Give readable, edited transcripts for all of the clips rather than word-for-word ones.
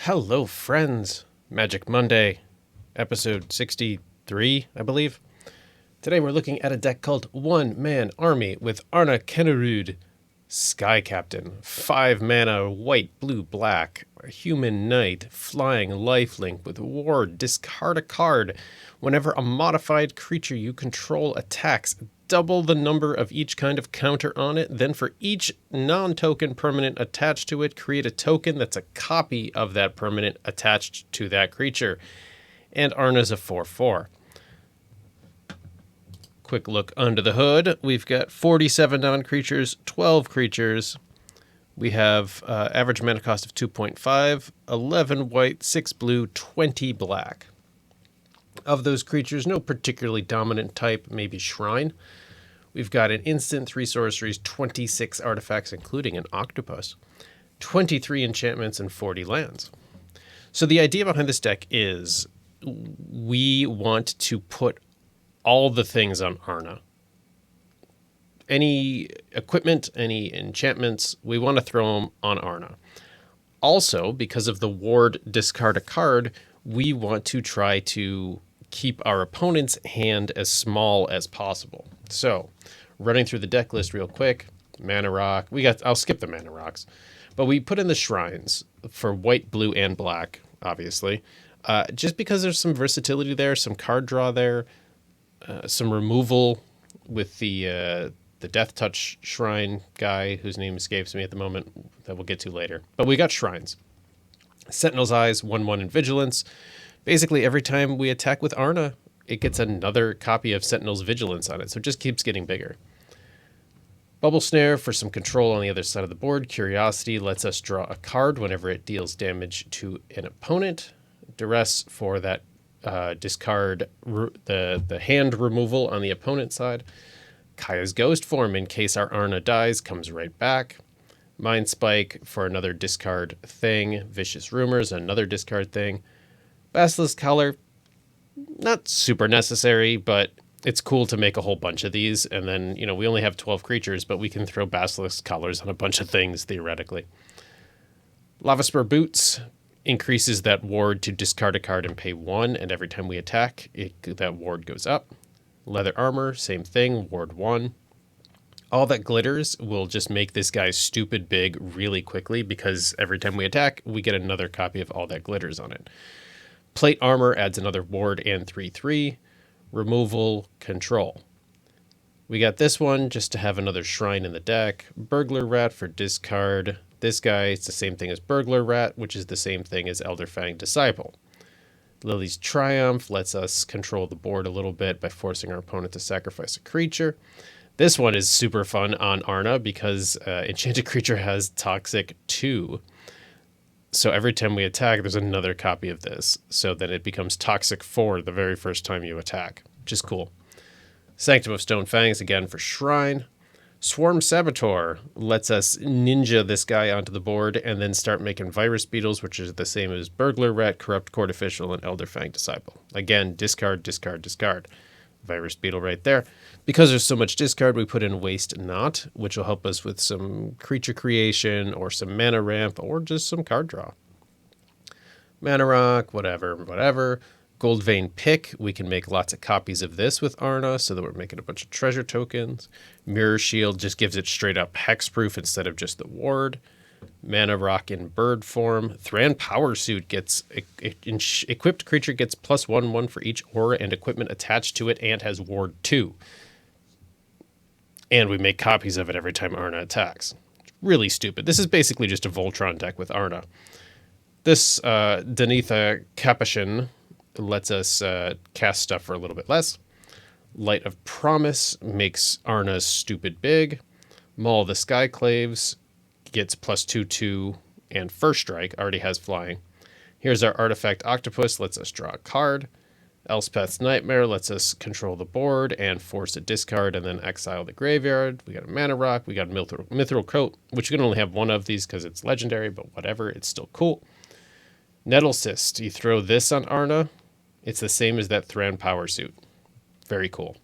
Hello, friends. Magic Monday, episode 63, I believe. Today we're looking at a deck called One Man Army with Arna Kennerud, Sky Captain, 5 mana, white, blue, black, a human knight, flying lifelink with ward, discard a card. Whenever a modified creature you control attacks, double the number of each kind of counter on it. Then for each non-token permanent attached to it, create a token that's a copy of that permanent attached to that creature. And Arna's a 4/4. Quick look under the hood. We've got 47 non-creatures, 12 creatures. We have average mana cost of 2.5, 11 white, 6 blue, 20 black. Of those creatures, no particularly dominant type, maybe Shrine. We've got an instant, 3 sorceries, 26 artifacts, including an octopus, 23 enchantments, and 40 lands. So the idea behind this deck is we want to put all the things on Arna. Any equipment, any enchantments, we want to throw them on Arna. Also, because of the ward discard a card, we want to try to keep our opponent's hand as small as possible. So, running through the deck list real quick, Mana Rock. I'll skip the Mana Rocks. But we put in the Shrines for white, blue, and black, obviously. Just because there's some versatility there, some card draw there, some removal with the Death Touch Shrine guy, whose name escapes me at the moment, that we'll get to later. But we got Shrines. Sentinel's Eyes, 1/1 and Vigilance. Basically, every time we attack with Arna, it gets another copy of Sentinel's Vigilance on it, so it just keeps getting bigger. Bubble Snare for some control on the other side of the board. Curiosity lets us draw a card whenever it deals damage to an opponent. Duress for that discard the hand removal on the opponent's side. Kaya's Ghost Form in case our Arna dies comes right back. Mind Spike for another discard thing. Vicious Rumors, another discard thing. Basilisk Collar, not super necessary, but it's cool to make a whole bunch of these. And then, we only have 12 creatures, but we can throw Basilisk Collars on a bunch of things, theoretically. Lava Spur Boots increases that ward to discard a card and pay 1, and every time we attack, that ward goes up. Leather Armor, same thing, ward 1. All That Glitters will just make this guy stupid big really quickly, because every time we attack, we get another copy of All That Glitters on it. Plate Armor adds another ward and 3/3. Removal, Control. We got this one just to have another Shrine in the deck. Burglar Rat for discard. This guy, it's the same thing as Burglar Rat, which is the same thing as Elderfang Disciple. Lily's Triumph lets us control the board a little bit by forcing our opponent to sacrifice a creature. This one is super fun on Arna because Enchanted Creature has Toxic 2. So every time we attack, there's another copy of this. So then it becomes Toxic 4 the very first time you attack, which is cool. Sanctum of Stone Fangs, again for Shrine. Swarm Saboteur lets us ninja this guy onto the board and then start making Virus Beetles, which is the same as Burglar Rat, Corrupt Court Official, and Elderfang Disciple. Again, discard, discard, discard. Virus Beetle right there. Because there's so much discard, we put in Waste Not, which will help us with some creature creation or some mana ramp or just some card draw. Mana Rock, whatever. Gold Vein Pick, we can make lots of copies of this with Arna so that we're making a bunch of treasure tokens. Mirror Shield just gives it straight up hexproof instead of just the ward. Mana Rock in bird form. Thran Power Suit gets equipped creature gets +1/1 for each aura and equipment attached to it and has ward 2. And we make copies of it every time Arna attacks. Really stupid. This is basically just a Voltron deck with Arna. This Danitha Capuchin lets us cast stuff for a little bit less. Light of Promise makes Arna stupid big. Maul the Skyclaves gets +2/2 and First Strike, already has flying. Here's our Artifact Octopus, lets us draw a card. Elspeth's Nightmare lets us control the board and force a discard and then exile the graveyard. We got a Mana Rock, we got a Mithril Coat, which you can only have one of these because it's legendary, but whatever, it's still cool. Nettle Cyst, you throw this on Arna, it's the same as that Thran Power Suit. Very cool.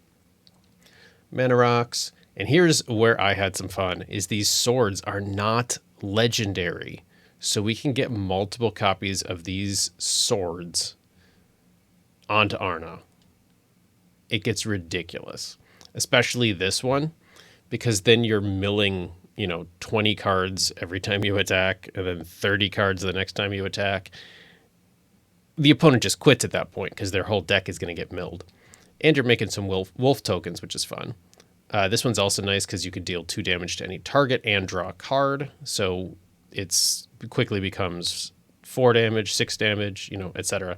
Mana Rocks, and here's where I had some fun, is these swords are not legendary. so we can get multiple copies of these swords onto Arna. It gets ridiculous, especially this one, because then you're milling, 20 cards every time you attack, and then 30 cards the next time you attack. The opponent just quits at that point because their whole deck is going to get milled. And you're making some wolf tokens, which is fun. This one's also nice because you could deal 2 damage to any target and draw a card. So it quickly becomes 4 damage, 6 damage, etc.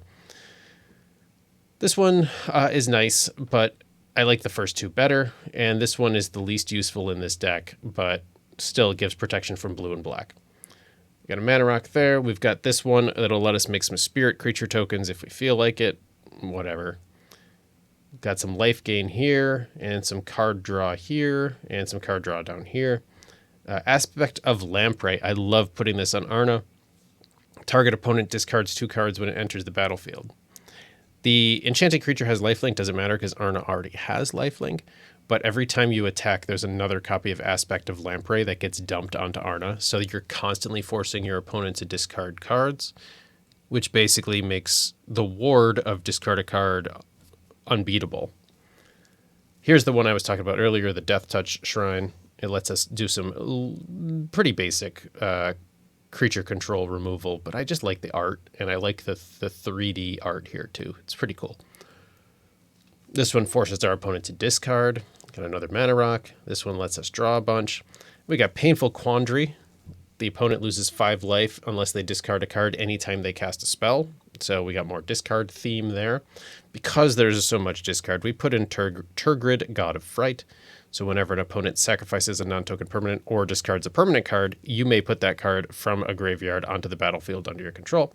This one is nice, but I like the first 2 better. And this one is the least useful in this deck, but still gives protection from blue and black. We got a mana rock there. We've got this one that'll let us make some spirit creature tokens if we feel like it. Whatever. We've got some life gain here, and some card draw here, and some card draw down here. Aspect of Lamprey. I love putting this on Arna. Target opponent discards 2 cards when it enters the battlefield. The enchanted creature has lifelink. Doesn't matter because Arna already has lifelink. But every time you attack, there's another copy of Aspect of Lamprey that gets dumped onto Arna. So you're constantly forcing your opponent to discard cards, which basically makes the ward of discard a card unbeatable. Here's the one I was talking about earlier, the Death Touch Shrine. It lets us do some pretty basic creature control removal, but I just like the art, and I like the 3D art here too. It's pretty cool. This one forces our opponent to discard. Got another mana rock. This one lets us draw a bunch. We got Painful Quandary. The opponent loses 5 life unless they discard a card anytime they cast a spell. So we got more discard theme there. Because there's so much discard, we put in Turgrid, God of Fright. So whenever an opponent sacrifices a non-token permanent or discards a permanent card, you may put that card from a graveyard onto the battlefield under your control.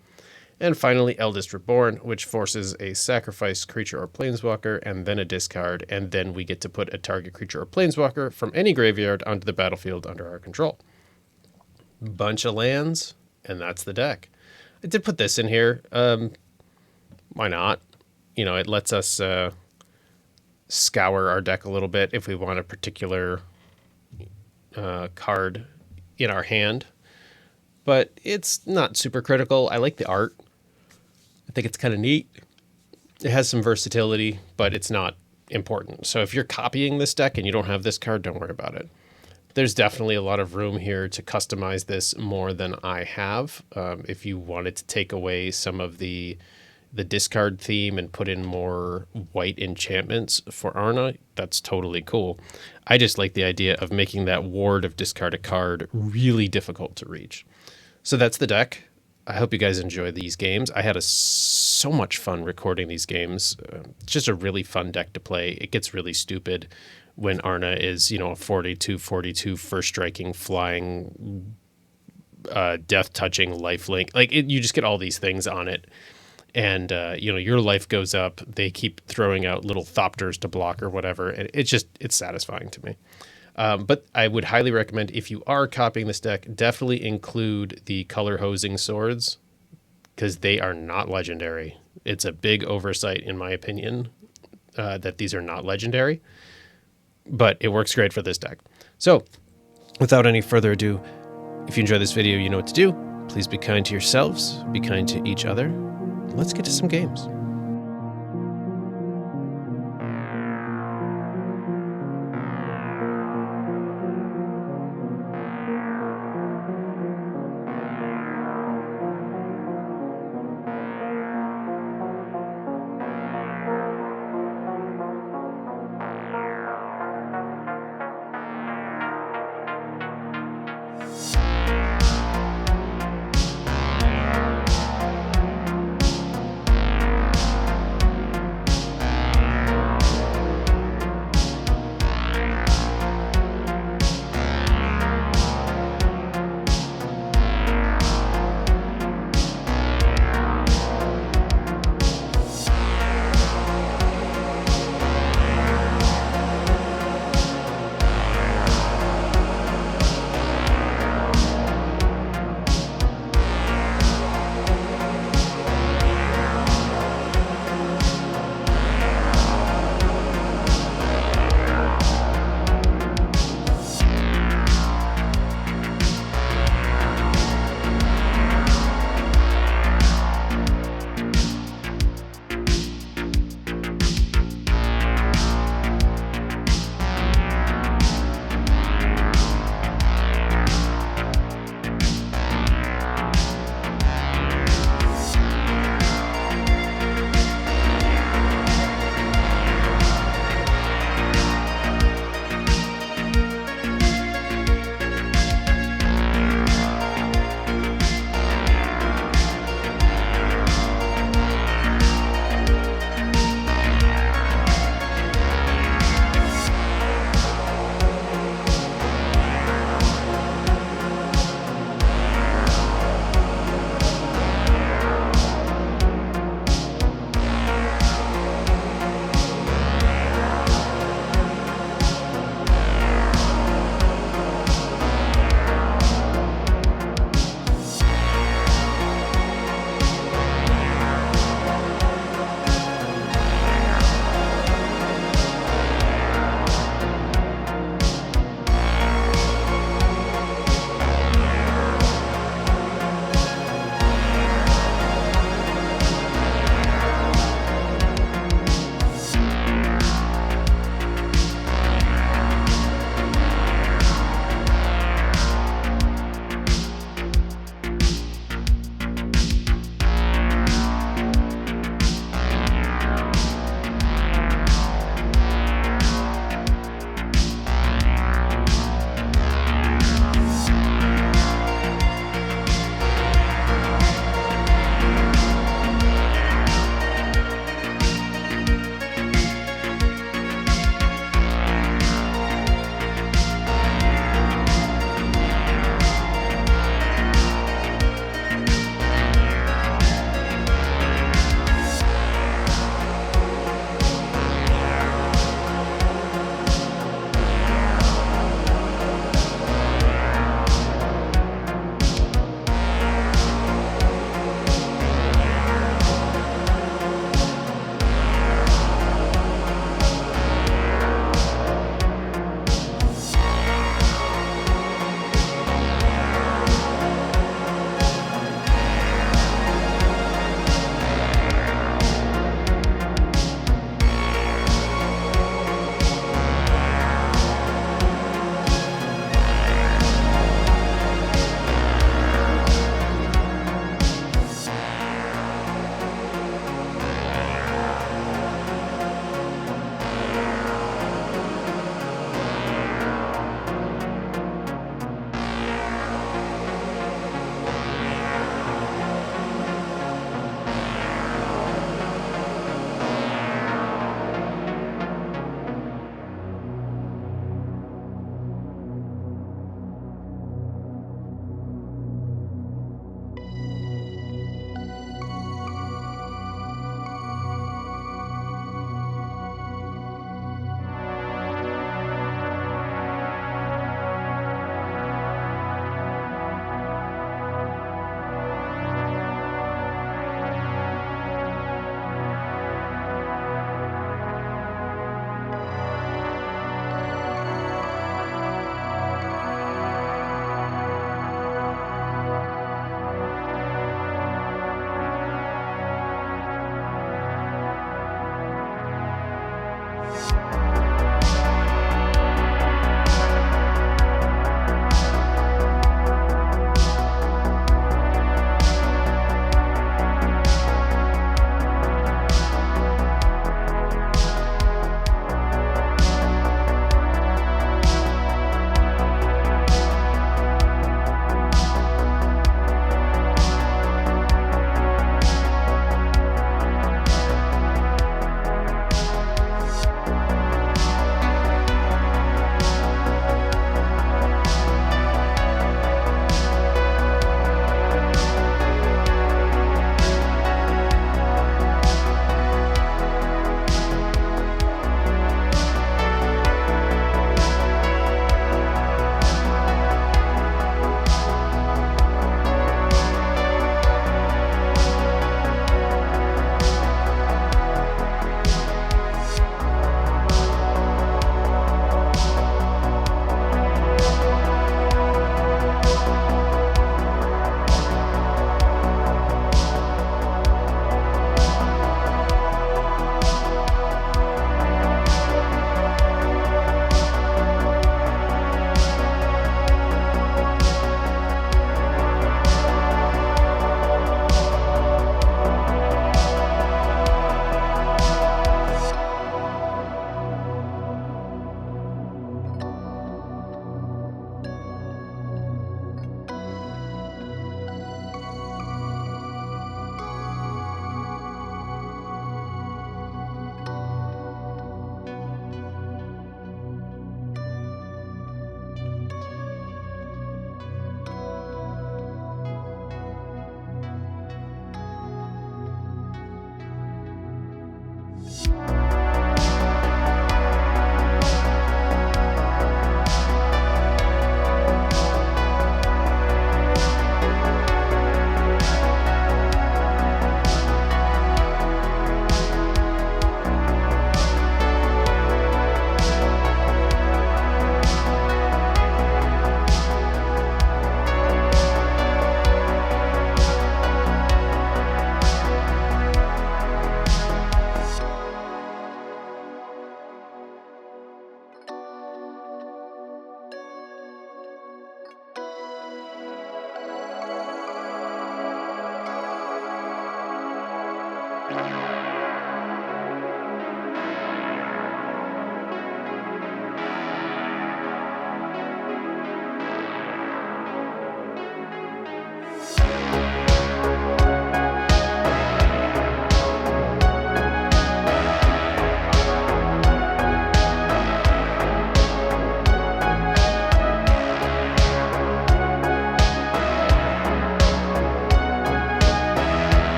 And finally, Eldest Reborn, which forces a sacrifice creature or planeswalker and then a discard, and then we get to put a target creature or planeswalker from any graveyard onto the battlefield under our control. Bunch of lands, and that's the deck. I did put this in here. Why not? It lets us scour our deck a little bit if we want a particular card in our hand. But it's not super critical. I like the art. I think it's kind of neat. It has some versatility, but it's not important. So if you're copying this deck and you don't have this card, don't worry about it. There's definitely a lot of room here to customize this more than I have. If you wanted to take away some of the discard theme and put in more white enchantments for Arna, that's totally cool. I just like the idea of making that ward of discard a card really difficult to reach. So that's the deck. I hope you guys enjoy these games. I had so much fun recording these games. It's just a really fun deck to play. It gets really stupid when Arna is, a 42/42 first striking, flying, death touching, lifelink. You just get all these things on it. And, your life goes up. They keep throwing out little Thopters to block or whatever. And it's satisfying to me. But I would highly recommend, if you are copying this deck, definitely include the color hosing swords, because they are not legendary. It's a big oversight, in my opinion, that these are not legendary. But it works great for this deck. So, without any further ado, if you enjoy this video, you know what to do. Please be kind to yourselves, be kind to each other. Let's get to some games.